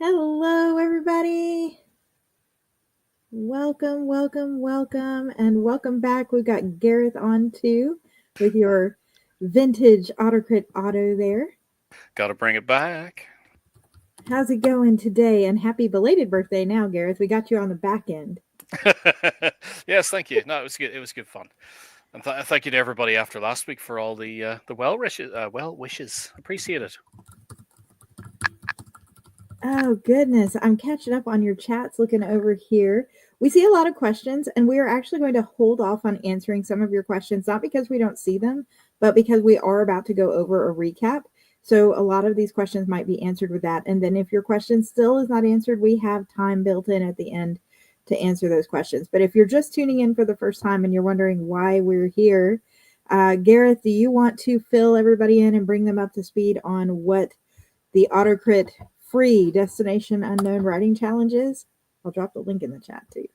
Hello, everybody. Welcome, and welcome back. We've got Gareth on too with your vintage AutoCrit auto there. Got to bring it back. How's it going today? And happy belated birthday now, Gareth. We got you on the back end. Yes, thank you. No, it was good. It was good fun, and thank you to everybody after last week for all the well wishes. Well wishes. Appreciate it. Oh, goodness. I'm catching up on your chats looking over here. We see a lot of questions, and we are actually going to hold off on answering some of your questions, not because we don't see them, but because we are about to go over a recap. So a lot of these questions might be answered with that. And then if your question still is not answered, we have time built in at the end to answer those questions. But if you're just tuning in for the first time and you're wondering why we're here, Gareth, do you want to fill everybody in and bring them up to speed on what the AutoCrit free Destination Unknown writing challenge is? I'll drop the link in the chat too.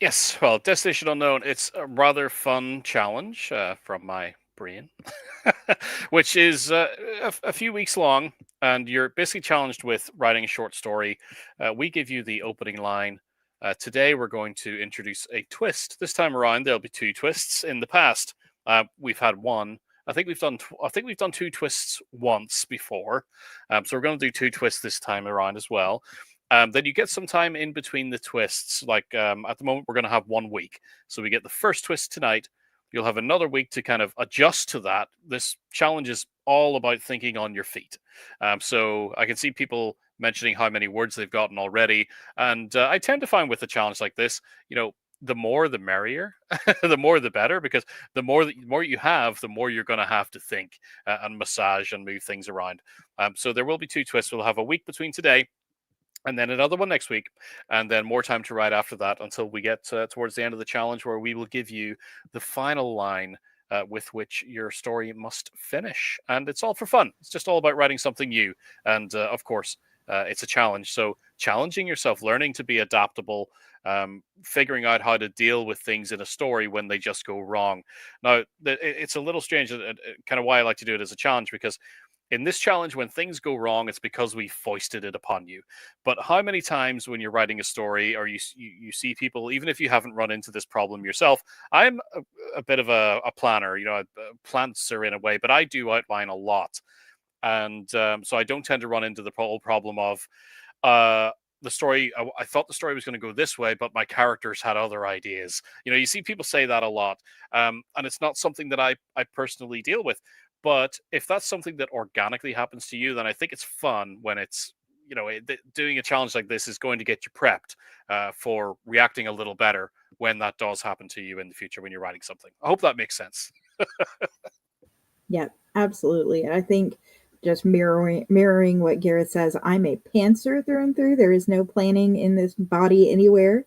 Yes. Well, Destination Unknown. It's a rather fun challenge from my brain, which is a few weeks long, and you're basically challenged with writing a short story. We give you the opening line. Today, we're going to introduce a twist. This time around, there'll be two twists. In the past, we've had one. I think we've done two twists once before, so we're going to do two twists this time around as well. Then you get some time in between the twists. Like at the moment, we're going to have 1 week, so we get the first twist tonight. You'll have another week to kind of adjust to that. This challenge is all about thinking on your feet. So I can see people mentioning how many words they've gotten already, and I tend to find with a challenge like this, the more the merrier, the more the better, because the more you have, the more you're going to have to think and massage and move things around. So there will be two twists. We'll have a week between today and then another one next week, and then more time to write after that until we get towards the end of the challenge, where we will give you the final line with which your story must finish. And it's all for fun. It's just all about writing something new. And of course, it's a challenge. So challenging yourself, learning to be adaptable, figuring out how to deal with things in a story when they just go wrong. Now, it's a little strange, kind of why I like to do it as a challenge, because in this challenge, when things go wrong, it's because we foisted it upon you. But how many times when you're writing a story, or you see people, even if you haven't run into this problem yourself, I'm a bit of a planner, a plantser in a way, but I do outline a lot. And so I don't tend to run into the whole problem of the story. I thought the story was going to go this way, but my characters had other ideas. You see people say that a lot, and it's not something that I personally deal with. But if that's something that organically happens to you, then I think it's fun when it's, doing a challenge like this is going to get you prepped for reacting a little better when that does happen to you in the future when you're writing something. I hope that makes sense. Yeah, absolutely. And I think just mirroring what Gareth says, I'm a pantser through and through. There is no planning in this body anywhere.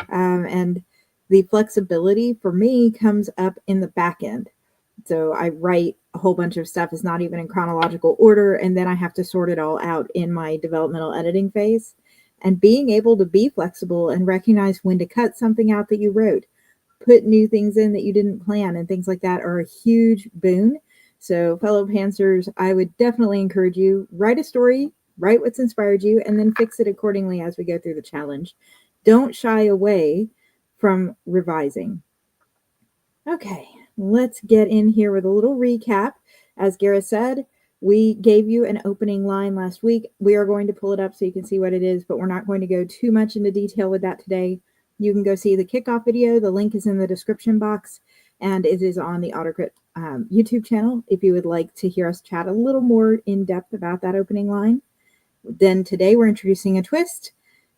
And the flexibility for me comes up in the back end. So I write a whole bunch of stuff. It's not even in chronological order. And then I have to sort it all out in my developmental editing phase. And being able to be flexible and recognize when to cut something out that you wrote, put new things in that you didn't plan, and things like that are a huge boon. So, fellow pantsers, I would definitely encourage you, write a story, write what's inspired you, and then fix it accordingly as we go through the challenge. Don't shy away from revising. Okay, let's get in here with a little recap. As Gareth said, we gave you an opening line last week. We are going to pull it up so you can see what it is, but we're not going to go too much into detail with that today. You can go see the kickoff video. The link is in the description box, and it is on the AutoCrit YouTube channel if you would like to hear us chat a little more in depth about that opening line. Then today we're introducing a twist.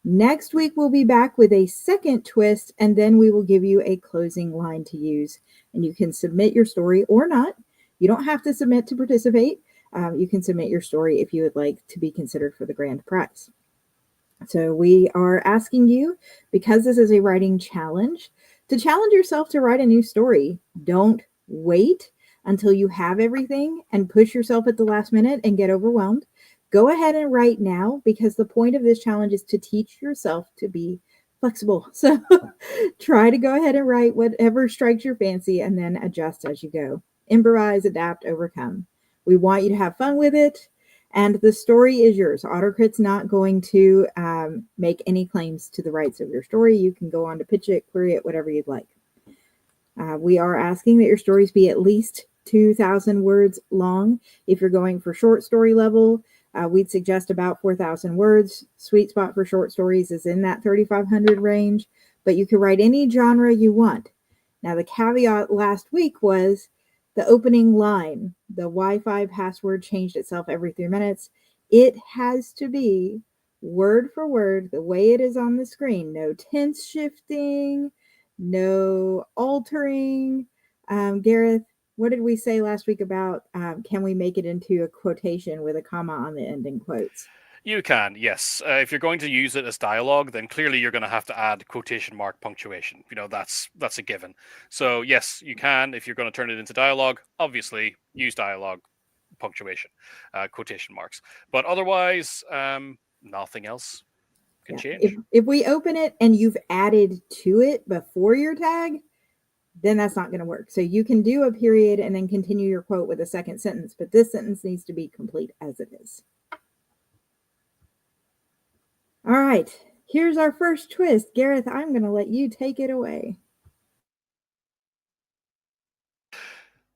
Next week, we'll be back with a second twist, and then we will give you a closing line to use. And you can submit your story or not. You don't have to submit to participate. You can submit your story if you would like to be considered for the grand prize. So we are asking you, because this is a writing challenge, to challenge yourself to write a new story. Don't wait until you have everything and push yourself at the last minute and get overwhelmed. Go ahead and write now, because the point of this challenge is to teach yourself to be flexible. So try to go ahead and write whatever strikes your fancy and then adjust as you go. Improvise, adapt, overcome. We want you to have fun with it. And the story is yours. AutoCrit's not going to make any claims to the rights of your story. You can go on to pitch it, query it, whatever you'd like. We are asking that your stories be at least 2,000 words long. If you're going for short story level, we'd suggest about 4,000 words. Sweet spot for short stories is in that 3,500 range, but you can write any genre you want. Now, the caveat last week was the opening line. The Wi-Fi password changed itself every 3 minutes. It has to be word for word the way it is on the screen. No tense shifting, no altering. Gareth, what did we say last week about can we make it into a quotation with a comma on the end in quotes? You can, yes. If you're going to use it as dialogue, then clearly you're going to have to add quotation mark punctuation. That's a given. So yes, you can. If you're going to turn it into dialogue, obviously use dialogue punctuation, quotation marks. But otherwise, nothing else can change. If we open it and you've added to it before your tag, then that's not going to work. So you can do a period and then continue your quote with a second sentence, but this sentence needs to be complete as it is. All right, here's our first twist. Gareth, I'm going to let you take it away.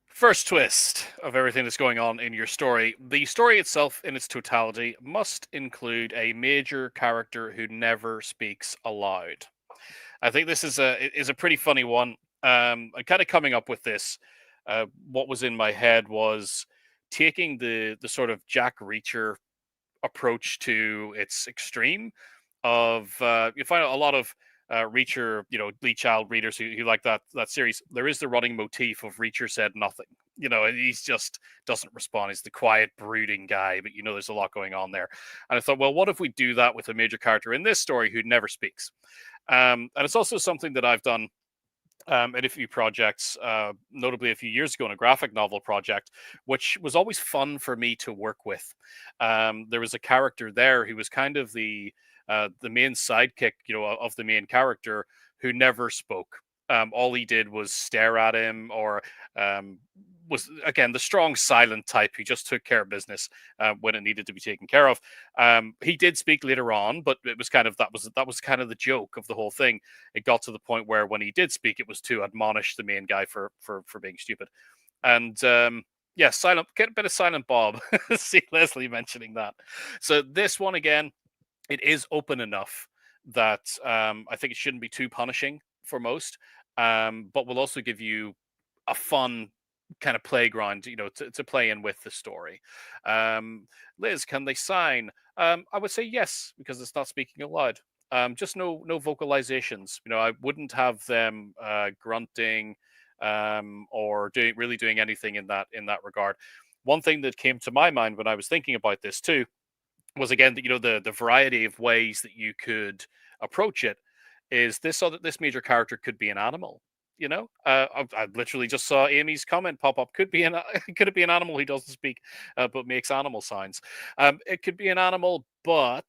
First twist of everything that's going on in your story. The story itself, in its totality, must include a major character who never speaks aloud. I think this is a pretty funny one. I'm kind of coming up with this. What was in my head was taking the sort of Jack Reacher approach to its extreme. You find a lot of Reacher, Lee Child readers who like that series. There is the running motif of Reacher said nothing. And he's just doesn't respond. He's the quiet, brooding guy, but there's a lot going on there. And I thought, well, what if we do that with a major character in this story who never speaks? And it's also something that I've done in a few projects, notably a few years ago in a graphic novel project, which was always fun for me to work with. There was a character there who was kind of the main sidekick, of the main character who never spoke. All he did was stare at him, or was again the strong silent type who just took care of business when it needed to be taken care of. He did speak later on, but it was kind of that was kind of the joke of the whole thing. It got to the point where when he did speak, it was to admonish the main guy for being stupid. And yeah, get a bit of Silent Bob. See Leslie mentioning that. So this one again, it is open enough that I think it shouldn't be too punishing for most, but will also give you a fun kind of playground, to play in with the story. Liz, can they sign? I would say yes, because it's not speaking aloud. Just no vocalizations. I wouldn't have them grunting or doing anything in that regard. One thing that came to my mind when I was thinking about this too was again that the variety of ways that you could approach it is this, so that this major character could be an animal. I literally just saw Amy's comment pop up. Could it be an animal who doesn't speak but makes animal signs? It could be an animal, but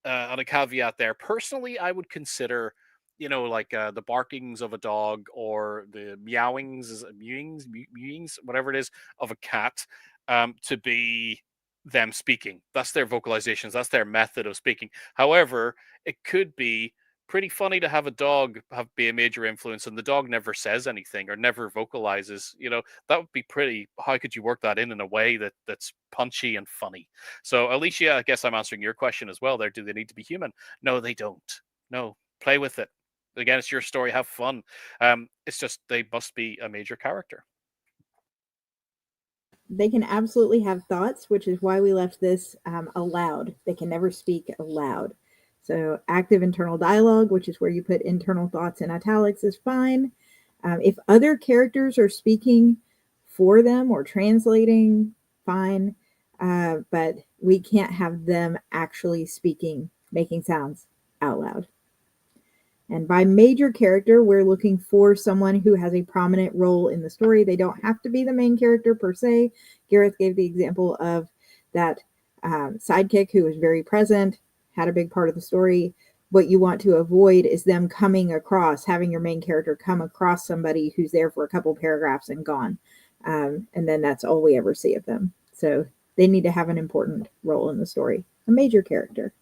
on a caveat there. Personally, I would consider, like the barkings of a dog or the mewings, whatever it is, of a cat, to be them speaking. That's their vocalizations. That's their method of speaking. However, it could be pretty funny to have a dog be a major influence and the dog never says anything or never vocalizes. That would be pretty. How could you work that in a way that's punchy and funny? So Alicia, I guess I'm answering your question as well there. Do they need to be human? No, they don't. No, play with it. Again, it's your story. Have fun. It's just they must be a major character. They can absolutely have thoughts, which is why we left this aloud. They can never speak aloud. So active internal dialogue, which is where you put internal thoughts in italics, is fine. If other characters are speaking for them or translating, fine. But we can't have them actually speaking, making sounds out loud. And by major character, we're looking for someone who has a prominent role in the story. They don't have to be the main character per se. Gareth gave the example of that sidekick who was very present, had a big part of the story. What you want to avoid is them coming across, having your main character come across somebody who's there for a couple paragraphs and gone. And then that's all we ever see of them. So They need to have an important role in the story, a major character.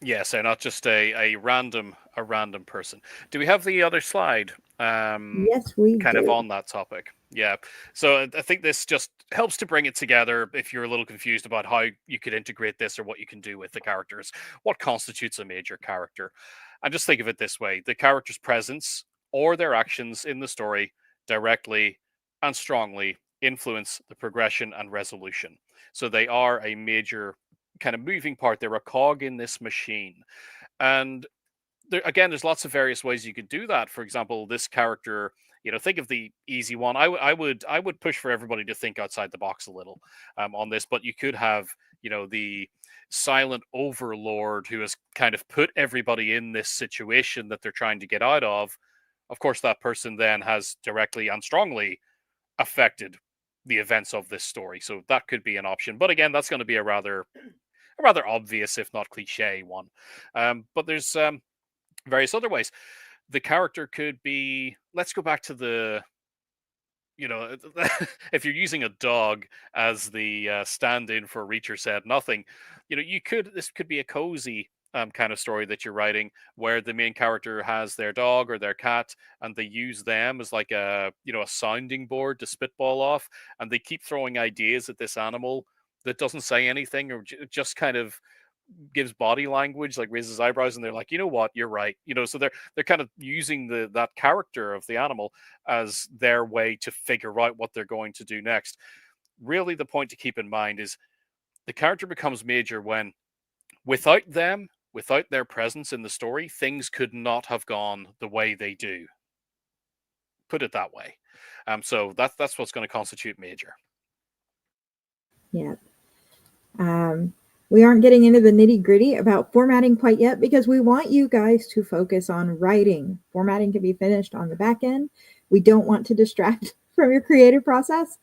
Yes, they're not just a random person. Do we have the other slide? Yes, we Kind of do. on that topic. Yeah. So I think this just helps to bring it together if you're a little confused about how you could integrate this or what you can do with the characters. What constitutes a major character? And just think of it this way: the character's presence or their actions in the story directly and strongly influence the progression and resolution. So they are a major kind of moving part. They're a cog in this machine. And again, there's lots of various ways you could do that. For example, this character, think of the easy one. I would push for everybody to think outside the box a little on this, but you could have, the silent overlord who has kind of put everybody in this situation that they're trying to get out of. Of course, that person then has directly and strongly affected the events of this story. So that could be an option. But again, that's going to be a rather obvious, if not cliche, one. But there's various other ways. The character could be, let's go back to if you're using a dog as the stand-in for Reacher Said Nothing, this could be a cozy kind of story that you're writing where the main character has their dog or their cat and they use them as like a sounding board to spitball off, and they keep throwing ideas at this animal that doesn't say anything or just kind of gives body language, like raises eyebrows, and they're like, you know what, you're right. So they're kind of using that character of the animal as their way to figure out what they're going to do next. Really, the point to keep in mind is the character becomes major when without them, without their presence in the story, things could not have gone the way they do. Put it that way. So that's what's going to constitute major. Yeah. We aren't getting into the nitty gritty about formatting quite yet because we want you guys to focus on writing. Formatting can be finished on the back end. We don't want to distract from your creative process.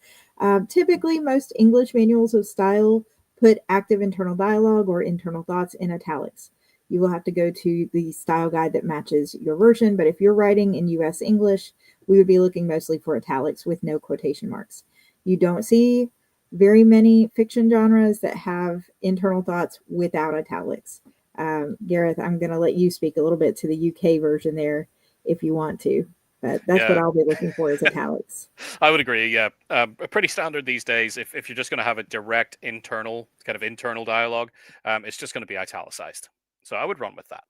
Typically, most English manuals of style put active internal dialogue or internal thoughts in italics. You will have to go to the style guide that matches your version, but if you're writing in US English, we would be looking mostly for italics with no quotation marks. You don't see very many fiction genres that have internal thoughts without italics. Gareth, I'm going to let you speak a little bit to the UK version there if you want to, but that's what Yeah. I'll be looking for is italics. I would agree. Yeah, pretty standard these days. If you're just going to have a direct internal dialogue, it's just going to be italicized. So I would run with that.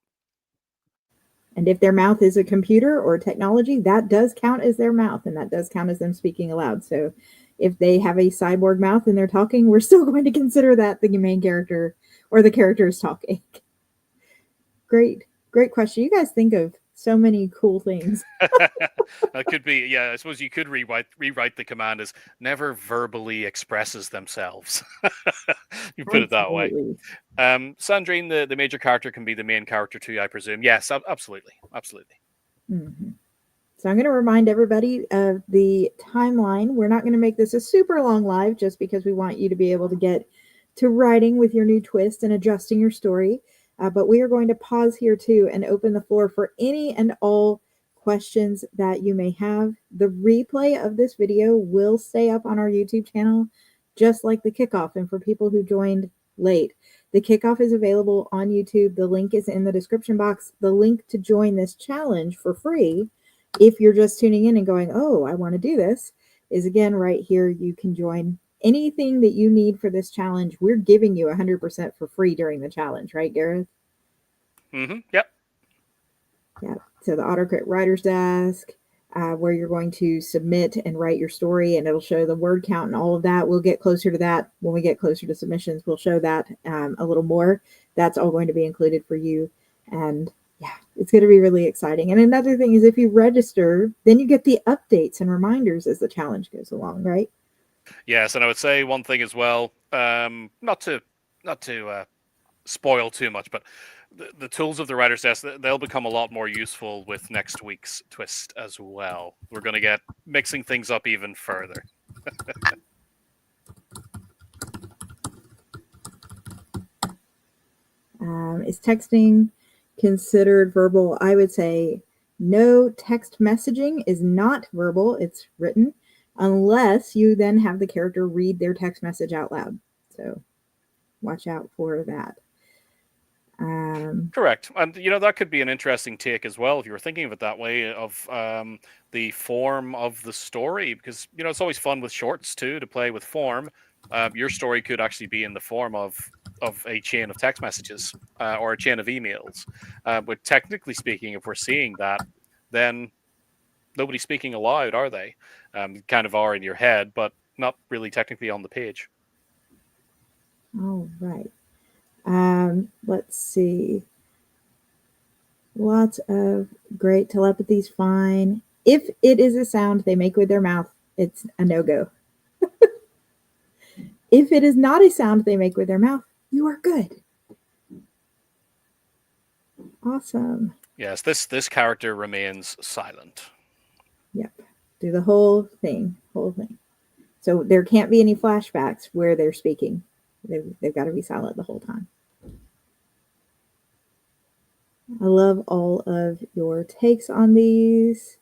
And if their mouth is a computer or technology, that does count as their mouth, and that does count as them speaking aloud. So if they have a cyborg mouth and they're talking, we're still going to consider that the main character or the character is talking. Great question. You guys think of so many cool things. That could be, yeah. I suppose you could rewrite the command as never verbally expresses themselves. You put it that way. Sandrine, the major character can be the main character too, I presume. Yes, absolutely. Mm-hmm. So I'm going to remind everybody of the timeline. We're not going to make this a super long live just because we want you to be able to get to writing with your new twist and adjusting your story. But we are going to pause here too and open the floor for any and all questions that you may have. The replay of this video will stay up on our YouTube channel, just like the kickoff. And for people who joined late, the kickoff is available on YouTube. The link is in the description box. The link to join this challenge for free, if you're just tuning in and going, oh, I want to do this, is again right here. You can join anything that you need for this challenge. We're giving you 100% for free during the challenge, right, Gareth? Mm-hmm. Yep. Yeah. So the AutoCrit Writer's Desk, where you're going to submit and write your story, and it'll show the word count and all of that. We'll get closer to that when we get closer to submissions. We'll show that a little more. That's all going to be included for you. And yeah, it's going to be really exciting. And another thing is if you register, then you get the updates and reminders as the challenge goes along, right? Yes, and I would say one thing as well, not to spoil too much, but the tools of the writer's desk, they'll become a lot more useful with next week's twist as well. We're going to get mixing things up even further. Is texting considered verbal? I would say no, text messaging is not verbal, it's written. unless you then have the character read their text message out loud. So watch out for that. Correct, and that could be an interesting take as well if you were thinking of it that way, of the form of the story, because it's always fun with shorts too to play with form. Your story could actually be in the form of a chain of text messages or a chain of emails. But technically speaking, if we're seeing that, then nobody's speaking aloud, are they? Kind of are in your head, but not really technically on the page. All right. Let's see. Lots of great telepathy's fine. If it is a sound they make with their mouth, it's a no go. If it is not a sound they make with their mouth, you are good. Awesome. Yes, this character remains silent. Yep. Do the whole thing. Whole thing. So there can't be any flashbacks where they're speaking. They've got to be silent the whole time. I love all of your takes on these.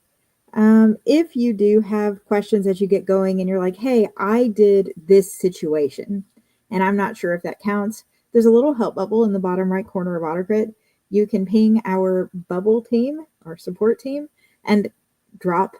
If you do have questions as you get going and you're like, hey, I did this situation and I'm not sure if that counts, there's a little help bubble in the bottom right corner of AutoCrit. You can ping our bubble team, our support team, and drop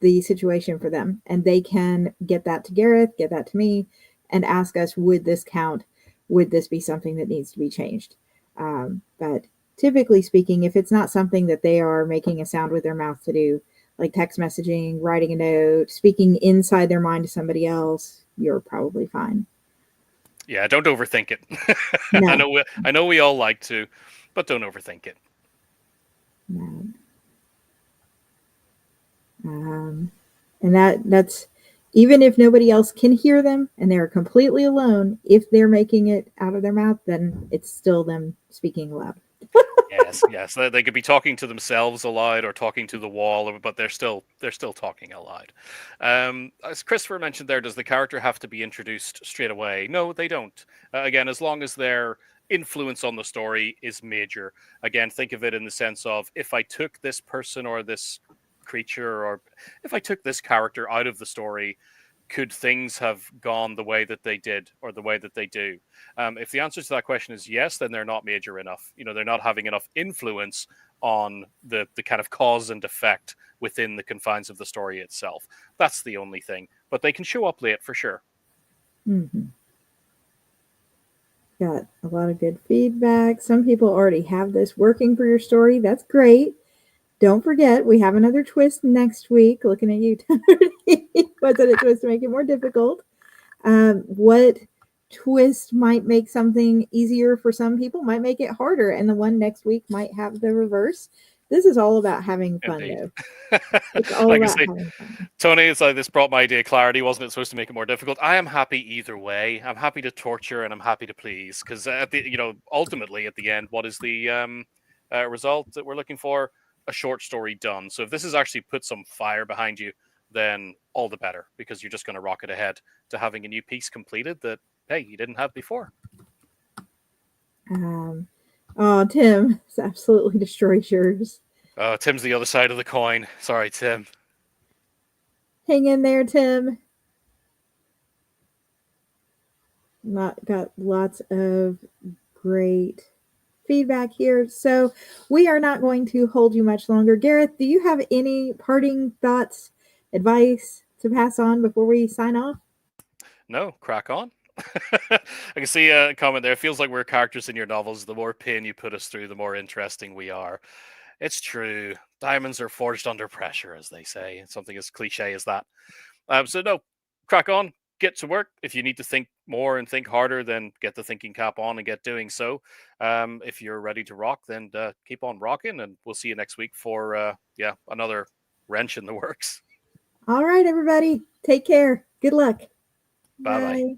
the situation for them. And they can get that to Gareth, get that to me, and ask us, would this count? Would this be something that needs to be changed? But typically speaking, if it's not something that they are making a sound with their mouth to do, like text messaging, writing a note, speaking inside their mind to somebody else, you're probably fine. Yeah, don't overthink it. No. I know we all like to, but don't overthink it. No. And that's even if nobody else can hear them and they're completely alone, if they're making it out of their mouth, then it's still them speaking loud. Yes. They could be talking to themselves aloud or talking to the wall, but they're still talking aloud. As Christopher mentioned there, does the character have to be introduced straight away? No, they don't. Again, as long as their influence on the story is major. Again, think of it in the sense of, if I took this person or this creature, or if I took this character out of the story, could things have gone the way that they did or the way that they do? If the answer to that question is yes, then they're not major enough. They're not having enough influence on the kind of cause and effect within the confines of the story itself. That's the only thing. But they can show up late for sure. Mm-hmm. Got a lot of good feedback. Some people already have this working for your story. That's great. Don't forget, we have another twist next week. Looking at you, Tony. What's in a twist to make it more difficult? What twist might make something easier for some people, might make it harder, and the one next week might have the reverse. This is all about having fun, Indeed. though. It's all Like I about say, having fun. Tony, it's like, this brought my idea clarity. Wasn't it supposed to make it more difficult? I am happy either way. I'm happy to torture and I'm happy to please, because ultimately at the end, what is the result that we're looking for? A short story done. So if this has actually put some fire behind you, then all the better, because you're just going to rocket ahead to having a new piece completed that, hey, you didn't have before. Oh, Tim, it's absolutely destroys yours. Tim's the other side of the coin. Sorry, Tim. Hang in there, Tim. Got lots of great feedback here. So we are not going to hold you much longer. Gareth, do you have any parting thoughts, advice to pass on before we sign off? No, crack on. I can see a comment there. It feels like we're characters in your novels. The more pain you put us through, the more interesting we are. It's true. Diamonds are forged under pressure, as they say. It's something as cliche as that. So no, crack on. Get to work. If you need to think more and think harder, then get the thinking cap on and get doing so. If you're ready to rock, then keep on rocking, and we'll see you next week for another wrench in the works. All right, everybody. Take care. Good luck. Bye bye. Bye.